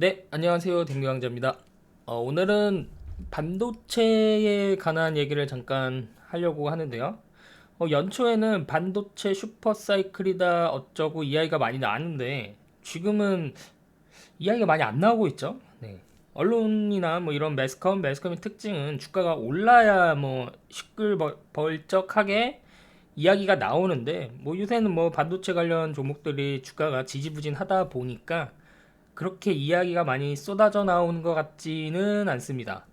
네, 안녕하세요. 댕규왕자입니다. 오늘은 반도체에 관한 얘기를 잠깐 하려고 하는데요. 연초에는 반도체 슈퍼사이클이다 어쩌고 이야기가 많이 나왔는데 지금은 이야기가 많이 안 나오고 있죠. 네. 언론이나 뭐 이런 매스컴의 특징은 주가가 올라야 뭐 시끌벅적하게 이야기가 나오는데 뭐 요새는 뭐 반도체 관련 종목들이 주가가 지지부진하다 보니까 그렇게 이야기가 많이 쏟아져 나오는 것 같지는 않습니다.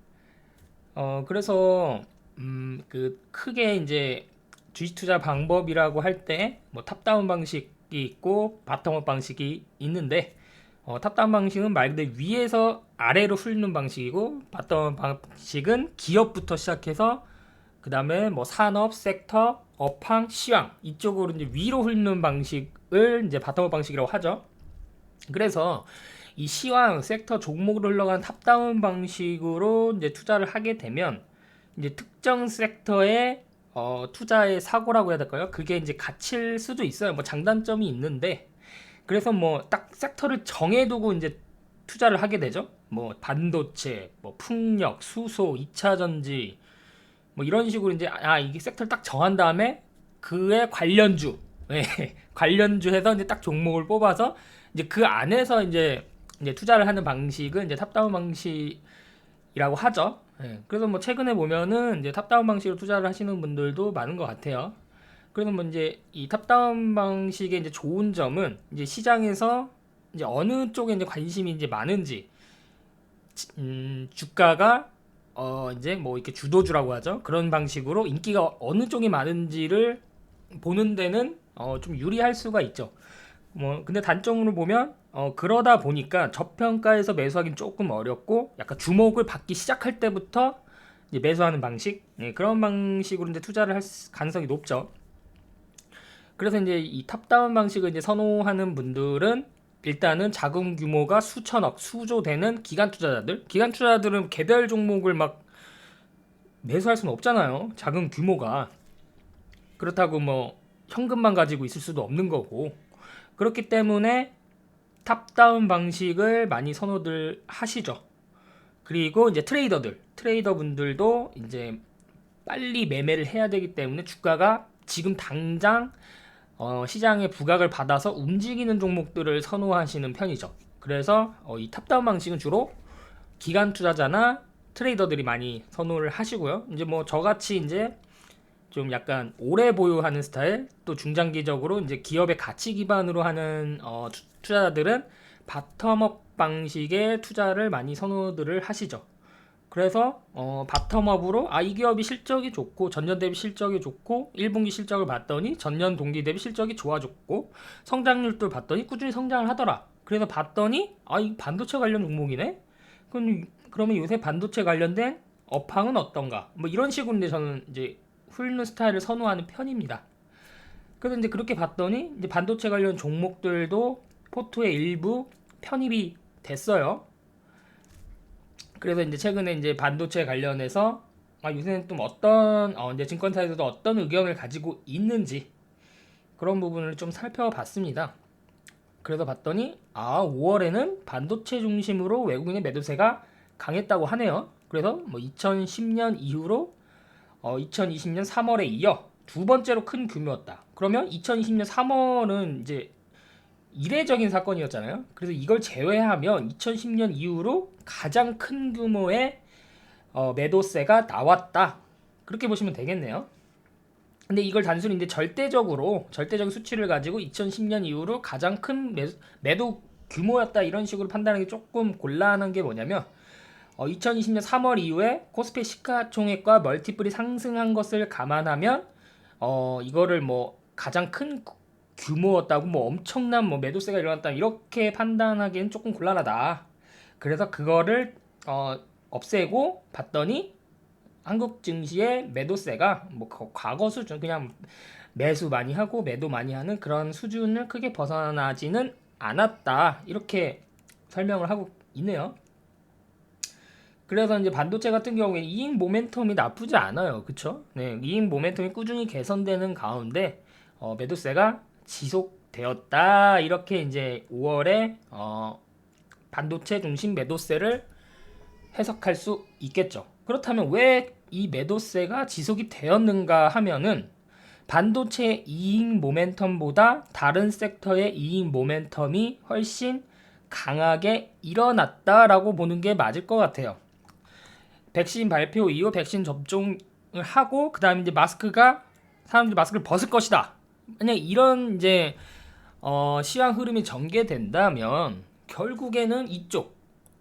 그래서 그 크게 이제 주식 투자 방법이라고 할 때 뭐 탑다운 방식이 있고 바텀업 방식이 있는데 탑다운 방식은 말 그대로 위에서 아래로 훑는 방식이고 바텀업 방식은 기업부터 시작해서 그 다음에 뭐 산업, 섹터, 업황, 시황 이쪽으로 이제 위로 훑는 방식을 이제 바텀업 방식이라고 하죠. 그래서 이 시황 섹터 종목으로 흘러간 탑다운 방식으로 이제 투자를 하게 되면 이제 특정 섹터의 투자의 사고라고 해야 될까요? 그게 이제 갇힐 수도 있어요. 뭐 장단점이 있는데 그래서 뭐 딱 섹터를 정해두고 이제 투자를 하게 되죠. 뭐 반도체, 뭐 풍력, 수소, 2차 전지 뭐 이런 식으로 이제 이게 섹터를 딱 정한 다음에 그에 관련주 예, 관련주 해서 이제 딱 종목을 뽑아서 이제 그 안에서 이제 투자를 하는 방식은 이제 탑다운 방식이라고 하죠. 예, 그래서 뭐 최근에 보면은 이제 탑다운 방식으로 투자를 하시는 분들도 많은 것 같아요. 그래서 뭐 이제 이 탑다운 방식의 이제 좋은 점은 이제 시장에서 이제 어느 쪽에 이제 관심이 이제 많은지 주가가 이제 뭐 이렇게 주도주라고 하죠. 그런 방식으로 인기가 어느 쪽이 많은지를 보는 데는 좀 유리할 수가 있죠. 뭐 근데 단점으로 보면 그러다 보니까 저평가에서 매수하기는 조금 어렵고 약간 주목을 받기 시작할 때부터 이제 매수하는 방식 그런 방식으로 이제 투자를 할 가능성이 높죠. 그래서 이제 이 탑다운 방식을 이제 선호하는 분들은 일단은 자금 규모가 수천억, 수조 되는 기관 투자자들은 개별 종목을 막 매수할 수는 없잖아요. 자금 규모가. 그렇다고 뭐 현금만 가지고 있을 수도 없는 거고. 그렇기 때문에 탑다운 방식을 많이 선호들 하시죠. 그리고 이제 트레이더 분들도 이제 빨리 매매를 해야 되기 때문에 주가가 지금 당장 시장의 부각을 받아서 움직이는 종목들을 선호하시는 편이죠. 그래서 이 탑다운 방식은 주로 기관 투자자나 트레이더들이 많이 선호를 하시고요. 이제 뭐 저같이 이제 좀 약간 오래 보유하는 스타일, 또 중장기적으로 이제 기업의 가치 기반으로 하는 투자자들은 바텀업 방식의 투자를 많이 선호들을 하시죠. 그래서 바텀업으로 이 기업이 실적이 좋고 전년 대비 실적이 좋고 1분기 실적을 봤더니 전년 동기 대비 실적이 좋아졌고 성장률도 봤더니 꾸준히 성장을 하더라. 그래서 봤더니 이 반도체 관련 종목이네. 그러면 요새 반도체 관련된 업황은 어떤가? 뭐 이런 식으로 이제 저는 이제 훑는 스타일을 선호하는 편입니다. 그래서 이제 그렇게 봤더니 이제 반도체 관련 종목들도 포트의 일부 편입이 됐어요. 그래서 이제 최근에 이제 반도체 관련해서 요새는 좀 어떤 이제 증권사에서도 어떤 의견을 가지고 있는지 그런 부분을 좀 살펴봤습니다. 그래서 봤더니 5월에는 반도체 중심으로 외국인의 매도세가 강했다고 하네요. 그래서 뭐 2010년 이후로 2020년 3월에 이어 두 번째로 큰 규모였다. 그러면 2020년 3월은 이제 이례적인 사건이었잖아요. 그래서 이걸 제외하면 2010년 이후로 가장 큰 규모의 매도세가 나왔다. 그렇게 보시면 되겠네요. 근데 이걸 단순히 이제 절대적인 수치를 가지고 2010년 이후로 가장 큰 매도 규모였다 이런 식으로 판단하기 조금 곤란한 게 뭐냐면 2020년 3월 이후에 코스피 시가총액과 멀티플이 상승한 것을 감안하면 이거를 뭐 가장 큰 규모였다고 뭐 엄청난 뭐 매도세가 일어났다 이렇게 판단하기엔 조금 곤란하다. 그래서 그거를 없애고 봤더니 한국 증시의 매도세가 뭐 과거 수준 그냥 매수 많이 하고 매도 많이 하는 그런 수준을 크게 벗어나지는 않았다. 이렇게 설명을 하고 있네요. 그래서 이제 반도체 같은 경우에 이익 모멘텀이 나쁘지 않아요. 그쵸? 네, 이익 모멘텀이 꾸준히 개선되는 가운데 매도세가 지속되었다. 이렇게 이제 5월에 반도체 중심 매도세를 해석할 수 있겠죠. 그렇다면 왜 이 매도세가 지속이 되었는가 하면은 반도체 이익 모멘텀보다 다른 섹터의 이익 모멘텀이 훨씬 강하게 일어났다라고 보는 게 맞을 것 같아요. 백신 발표 이후 백신 접종을 하고 그다음에 이제 사람들이 마스크를 벗을 것이다. 만약 이런 이제 시황 흐름이 전개된다면 결국에는 이쪽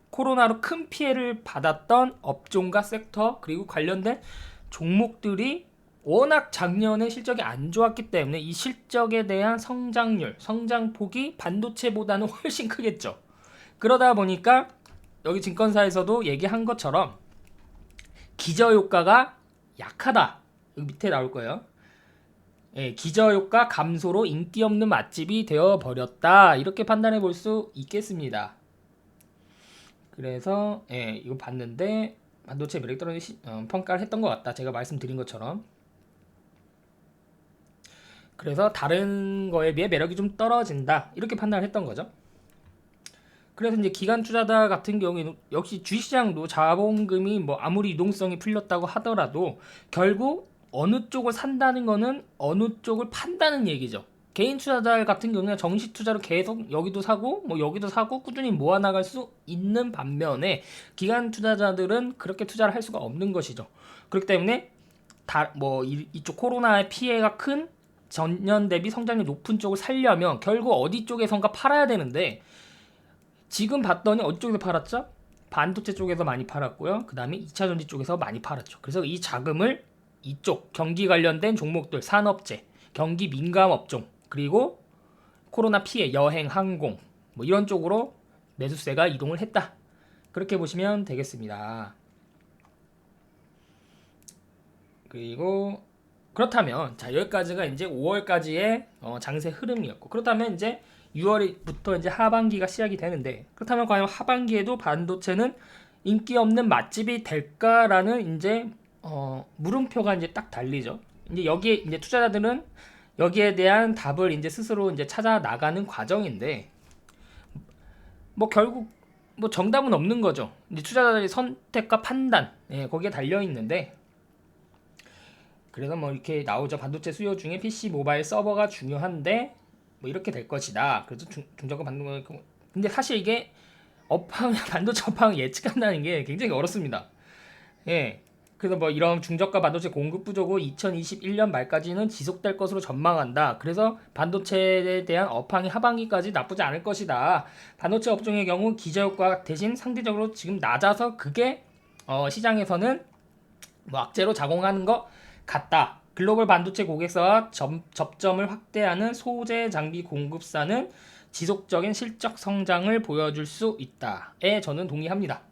코로나로 큰 피해를 받았던 업종과 섹터 그리고 관련된 종목들이 워낙 작년에 실적이 안 좋았기 때문에 이 실적에 대한 성장률, 성장폭이 반도체보다는 훨씬 크겠죠. 그러다 보니까 여기 증권사에서도 얘기한 것처럼 기저효과가 약하다. 여기 밑에 나올 거예요. 예, 기저효과 감소로 인기 없는 맛집이 되어버렸다. 이렇게 판단해 볼 수 있겠습니다. 그래서 이거 봤는데 반도체 매력 떨어진 평가를 했던 것 같다. 제가 말씀드린 것처럼. 그래서 다른 거에 비해 매력이 좀 떨어진다. 이렇게 판단을 했던 거죠. 그래서 이제 기관 투자자 같은 경우에는 역시 주식시장도 자본금이 뭐 아무리 유동성이 풀렸다고 하더라도 결국 어느 쪽을 산다는 거는 어느 쪽을 판다는 얘기죠. 개인 투자자 같은 경우는 정시 투자로 계속 여기도 사고 뭐 여기도 사고 꾸준히 모아나갈 수 있는 반면에 기관 투자자들은 그렇게 투자를 할 수가 없는 것이죠. 그렇기 때문에 이쪽 코로나의 피해가 큰 전년 대비 성장률 높은 쪽을 살려면 결국 어디 쪽에선가 팔아야 되는데 지금 봤더니 어디 쪽에서 팔았죠? 반도체 쪽에서 많이 팔았고요. 그 다음에 2차전지 쪽에서 많이 팔았죠. 그래서 이 자금을 이쪽 경기 관련된 종목들, 산업재, 경기 민감 업종, 그리고 코로나 피해, 여행, 항공 뭐 이런 쪽으로 매수세가 이동을 했다. 그렇게 보시면 되겠습니다. 그리고 그렇다면 자 여기까지가 이제 5월까지의 장세 흐름이었고 그렇다면 이제 6월부터 이제 하반기가 시작이 되는데 그렇다면 과연 하반기에도 반도체는 인기 없는 맛집이 될까라는 이제 물음표가 이제 딱 달리죠. 이제 여기에 이제 투자자들은 여기에 대한 답을 이제 스스로 이제 찾아 나가는 과정인데 뭐 결국 뭐 정답은 없는 거죠. 이제 투자자들의 선택과 판단 거기에 달려 있는데 그래서 뭐 이렇게 나오죠. 반도체 수요 중에 PC 모바일 서버가 중요한데 뭐 이렇게 될 것이다. 그래서 중저가 받는 거 근데 사실 이게 반도체 업황 예측한다는 게 굉장히 어렵습니다. 예. 그래서 뭐 이런 중저가 반도체 공급 부족은 2021년 말까지는 지속될 것으로 전망한다. 그래서 반도체에 대한 업황이 하반기까지 나쁘지 않을 것이다. 반도체 업종의 경우 기저효과 대신 상대적으로 지금 낮아서 그게 시장에서는 뭐 악재로 작용하는 것 같다. 글로벌 반도체 고객사와 접점을 확대하는 소재 장비 공급사는 지속적인 실적 성장을 보여줄 수 있다에 저는 동의합니다.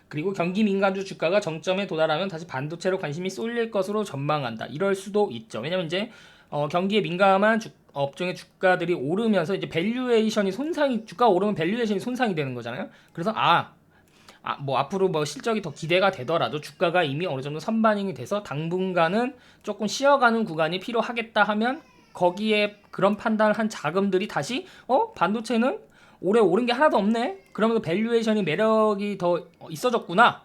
그리고 경기 민감주 주가가 정점에 도달하면 다시 반도체로 관심이 쏠릴 것으로 전망한다. 이럴 수도 있죠. 왜냐면 이제 경기에 민감한 업종의 주가들이 오르면서 이제 주가가 오르면 밸류에이션이 손상이 되는 거잖아요. 그래서 뭐 앞으로 뭐 실적이 더 기대가 되더라도 주가가 이미 어느 정도 선반영이 돼서 당분간은 조금 쉬어가는 구간이 필요하겠다 하면 거기에 그런 판단을 한 자금들이 다시 반도체는 올해 오른 게 하나도 없네. 그러면서 밸류에이션이 매력이 더 있어졌구나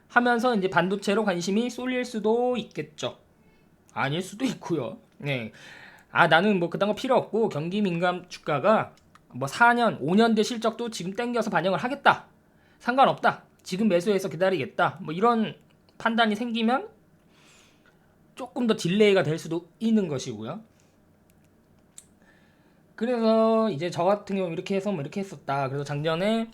하면서 이제 반도체로 관심이 쏠릴 수도 있겠죠. 아닐 수도 있고요. 네. 나는 뭐 그딴 거 필요 없고 경기 민감 주가가 뭐 4년, 5년 대 실적도 지금 땡겨서 반영을 하겠다. 상관없다. 지금 매수해서 기다리겠다. 뭐 이런 판단이 생기면 조금 더 딜레이가 될 수도 있는 것이고요. 그래서 이제 저 같은 경우 이렇게 해서 뭐 이렇게 했었다. 그래서 작년에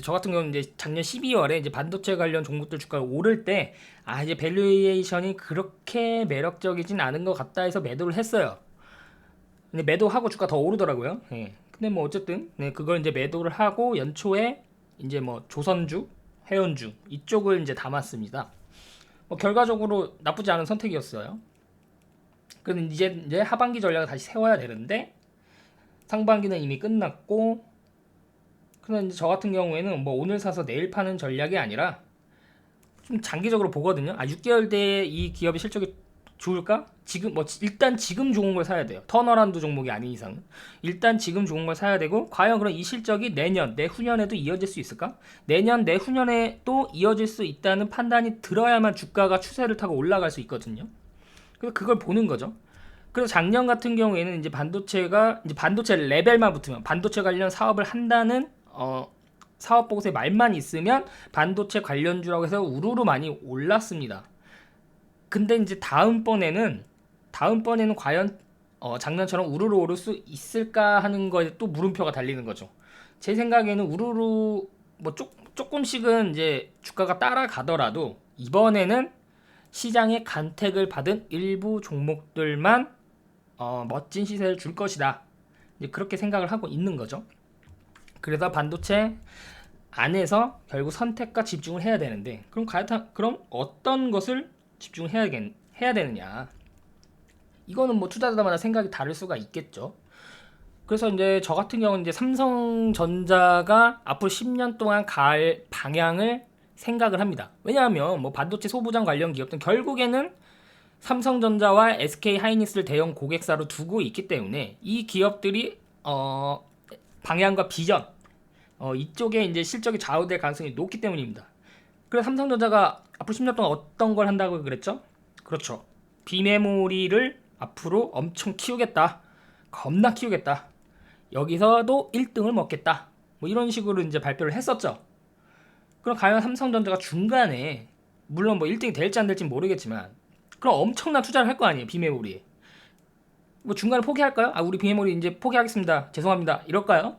저 같은 경우는 이제 작년 12월에 이제 반도체 관련 종목들 주가가 오를 때 이제 밸류에이션이 그렇게 매력적이진 않은 것 같다 해서 매도를 했어요. 근데 매도하고 주가 더 오르더라고요. 예. 근데 뭐 어쨌든 그걸 이제 매도를 하고 연초에 이제 뭐 조선주, 해운주 이쪽을 이제 담았습니다. 뭐 결과적으로 나쁘지 않은 선택이었어요. 그럼 이제 하반기 전략을 다시 세워야 되는데 상반기는 이미 끝났고 그래서 이제 저 같은 경우에는 뭐 오늘 사서 내일 파는 전략이 아니라 좀 장기적으로 보거든요. 6개월 뒤에 이 기업의 실적이 좋을까? 지금 뭐 일단 지금 좋은 걸 사야 돼요. 턴어라운드 종목이 아닌 이상은 일단 지금 좋은 걸 사야 되고, 과연 그럼 이 실적이 내년, 내후년에도 이어질 수 있을까? 내년, 내후년에도 이어질 수 있다는 판단이 들어야만 주가가 추세를 타고 올라갈 수 있거든요. 그래서 그걸 보는 거죠. 그래서 작년 같은 경우에는 이제 반도체가 이제 반도체 레벨만 붙으면, 반도체 관련 사업을 한다는 사업 보고서의 말만 있으면 반도체 관련주라고 해서 우르르 많이 올랐습니다. 근데 이제 다음번에는 과연 작년처럼 우르르 오를 수 있을까 하는 거에 또 물음표가 달리는 거죠. 제 생각에는 우르르 뭐 조금씩은 이제 주가가 따라가더라도 이번에는 시장의 간택을 받은 일부 종목들만 멋진 시세를 줄 것이다. 이제 그렇게 생각을 하고 있는 거죠. 그래서 반도체 안에서 결국 선택과 집중을 해야 되는데, 그럼 어떤 것을 집중해야 되느냐? 이거는 뭐 투자자마다 생각이 다를 수가 있겠죠. 그래서 이제 저 같은 경우는 이제 삼성전자가 앞으로 10년 동안 갈 방향을 생각을 합니다. 왜냐하면 뭐 반도체 소부장 관련 기업들은 결국에는 삼성전자와 SK 하이닉스를 대형 고객사로 두고 있기 때문에 이 기업들이 방향과 비전 이쪽에 이제 실적이 좌우될 가능성이 높기 때문입니다. 그래서 삼성전자가 앞으로 10년 동안 어떤 걸 한다고 그랬죠? 그렇죠. 비메모리를 앞으로 엄청 키우겠다. 겁나 키우겠다. 여기서도 1등을 먹겠다. 뭐 이런 식으로 이제 발표를 했었죠. 그럼 과연 삼성전자가 중간에, 물론 뭐 1등이 될지 안 될지 모르겠지만, 그럼 엄청난 투자를 할 거 아니에요, 비메모리에. 뭐 중간에 포기할까요? 우리 비메모리 이제 포기하겠습니다. 죄송합니다. 이럴까요?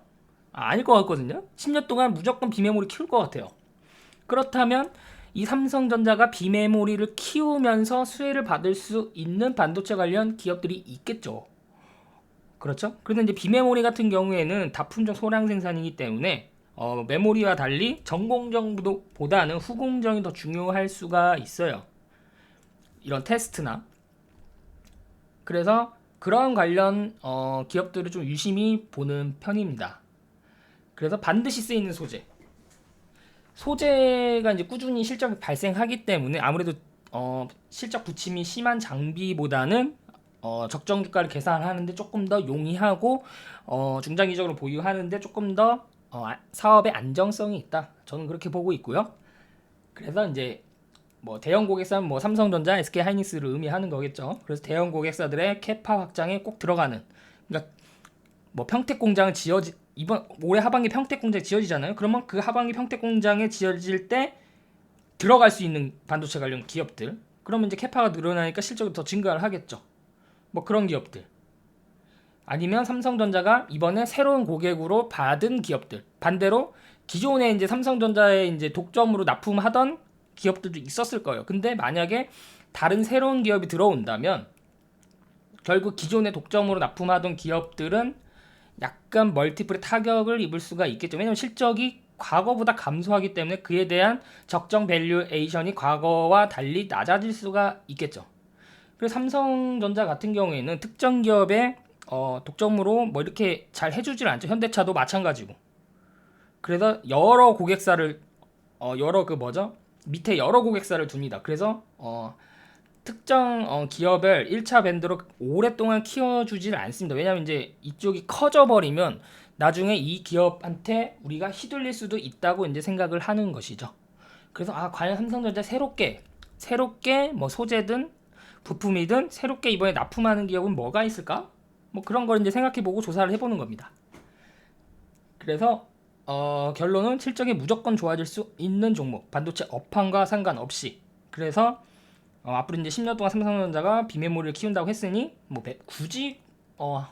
아닐 것 같거든요. 10년 동안 무조건 비메모리 키울 것 같아요. 그렇다면 이 삼성전자가 비메모리를 키우면서 수혜를 받을 수 있는 반도체 관련 기업들이 있겠죠. 그렇죠? 그런데 이제 비메모리 같은 경우에는 다품종 소량 생산이기 때문에 메모리와 달리 전공정보다는 후공정이 더 중요할 수가 있어요. 이런 테스트나. 그래서 그런 관련 기업들을 좀 유심히 보는 편입니다. 그래서 반드시 쓰이는 소재가 이제 꾸준히 실적이 발생하기 때문에 아무래도 실적 부침이 심한 장비보다는 적정 주가를 계산하는데 조금 더 용이하고 중장기적으로 보유하는데 조금 더 사업의 안정성이 있다. 저는 그렇게 보고 있고요. 그래서 이제 뭐 대형 고객사는 뭐 삼성전자, SK 하이닉스를 의미하는 거겠죠. 그래서 대형 고객사들의 캐파 확장에 꼭 들어가는, 그러니까 뭐 평택 공장을 이번 올해 하반기 평택 공장이 지어지잖아요. 그러면 그 하반기 평택 공장에 지어질 때 들어갈 수 있는 반도체 관련 기업들. 그러면 이제 캐파가 늘어나니까 실적이 더 증가를 하겠죠. 뭐 그런 기업들. 아니면 삼성전자가 이번에 새로운 고객으로 받은 기업들. 반대로 기존에 이제 삼성전자에 이제 독점으로 납품하던 기업들도 있었을 거예요. 근데 만약에 다른 새로운 기업이 들어온다면 결국 기존에 독점으로 납품하던 기업들은 약간 멀티플의 타격을 입을 수가 있겠죠. 왜냐하면 실적이 과거보다 감소하기 때문에 그에 대한 적정 밸류에이션이 과거와 달리 낮아질 수가 있겠죠. 그래서 삼성전자 같은 경우에는 특정 기업의 독점으로 뭐 이렇게 잘 해주질 않죠. 현대차도 마찬가지고. 그래서 여러 고객사를 밑에 여러 고객사를 둡니다. 그래서 특정 기업을 1차 밴드로 오랫동안 키워주질 않습니다. 왜냐하면 이제 이쪽이 커져버리면 나중에 이 기업한테 우리가 휘둘릴 수도 있다고 이제 생각을 하는 것이죠. 그래서 과연 삼성전자 새롭게 뭐 소재든 부품이든 새롭게 이번에 납품하는 기업은 뭐가 있을까? 뭐 그런 걸 이제 생각해보고 조사를 해보는 겁니다. 그래서 결론은 실적이 무조건 좋아질 수 있는 종목, 반도체 업황과 상관없이. 그래서 앞으로 이제 10년 동안 삼성전자가 비메모리를 키운다고 했으니 뭐 굳이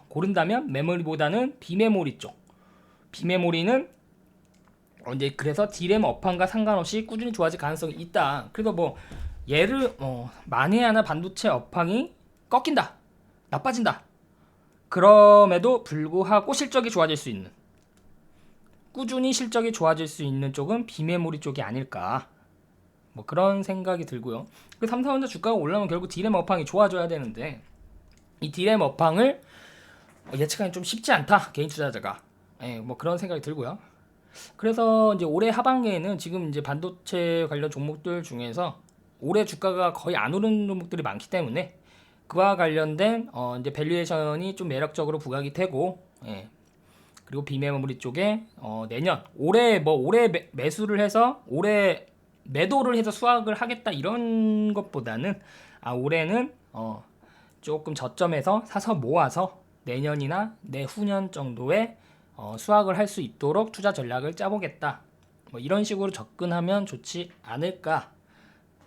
고른다면 메모리보다는 비메모리 쪽. 비메모리는 이제 그래서 디램 업황과 상관없이 꾸준히 좋아질 가능성이 있다. 그래서 뭐 만에 하나 반도체 업황이 꺾인다, 나빠진다. 그럼에도 불구하고 실적이 좋아질 수 있는, 꾸준히 실적이 좋아질 수 있는 쪽은 비메모리 쪽이 아닐까. 뭐 그런 생각이 들고요. 그 삼성전자 주가가 올라오면 결국 디램 업황이 좋아져야 되는데 이 디램 업황을 예측하기 좀 쉽지 않다, 개인 투자자가. 뭐 그런 생각이 들고요. 그래서 이제 올해 하반기에는 지금 이제 반도체 관련 종목들 중에서 올해 주가가 거의 안 오르는 종목들이 많기 때문에 그와 관련된 이제 밸류에이션이 좀 매력적으로 부각이 되고, 예. 그리고 비매물이 쪽에 내년 올해 매수를 해서 올해 매도를 해서 수확을 하겠다 이런 것보다는 올해는 조금 저점에서 사서 모아서 내년이나 내후년 정도에 수확을 할 수 있도록 투자 전략을 짜보겠다. 뭐 이런 식으로 접근하면 좋지 않을까.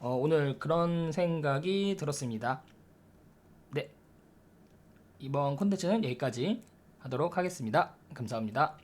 오늘 그런 생각이 들었습니다. 네, 이번 콘텐츠는 여기까지 하도록 하겠습니다. 감사합니다.